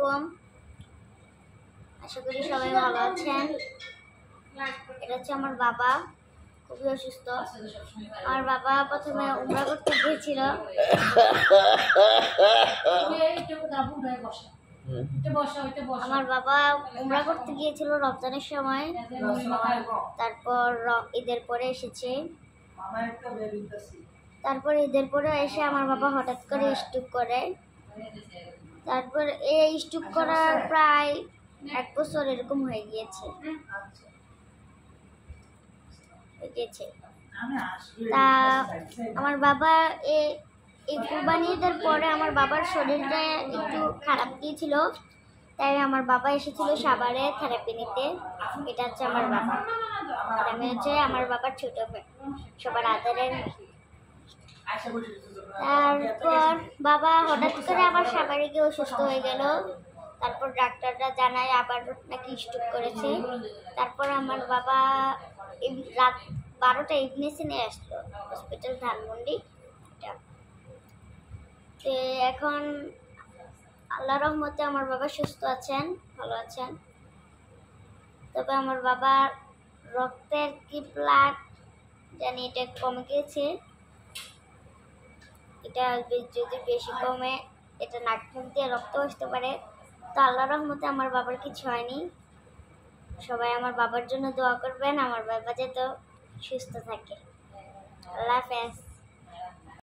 আলাইকুম। আশা করি সবাই ভালো আছেন। এটা হচ্ছে আমার বাবা, খুবই অসুস্থ। আমার বাবা প্রথমে উমরা করতে গিয়েছিল। আমার বাবা উমরা করতে গিয়েছিল রমজানের সময়, তারপর ঈদের পরে এসেছে। তারপর ঈদের পরে এসে আমার বাবা হঠাৎ করে স্ট্রোক করে। তারপর এই স্ট্রোক করার প্রায় 1 বছর এরকম হয়ে গিয়েছে। তা আমার বাবা এই কুরবানি ঈদের পরে আমার বাবার শরীরটা একটু খারাপ গিয়েছিল, তাই আমার বাবা এসেছিল সাভারে থেরাপি নিতে। এটা হচ্ছে আমার বাবা, আমি হচ্ছে আমার বাবার ছোট ভাই, সবার আদরের। তারপর বাবা হঠাৎ করে আবার সাভারে গিয়ে অসুস্থ হয়ে গেল। তারপর ডাক্তাররা জানায় আবার নাকি স্ট্রোক করেছে। তারপর আমার বাবা রাত 12টা ইভিনিংসে নিয়ে আসলো হসপিটাল ধানমন্ডি। তো এখন আল্লাহ রহমতে আমার বাবা সুস্থ আছেন, ভালো আছেন। তবে আমার বাবার রক্তের কি ব্লাড জানি এটা কমে গিয়েছে। এটা যদি বেশি কমে, এটা নাক মুখ দিয়ে রক্ত আসতে পারে। তো আল্লাহ রহমতে আমার বাবার কিছু হয়নি। সবাই আমার বাবার জন্য দোয়া করবেন, আমার বাবা যাতে সুস্থ থাকে। আল্লাহ হাফেজ।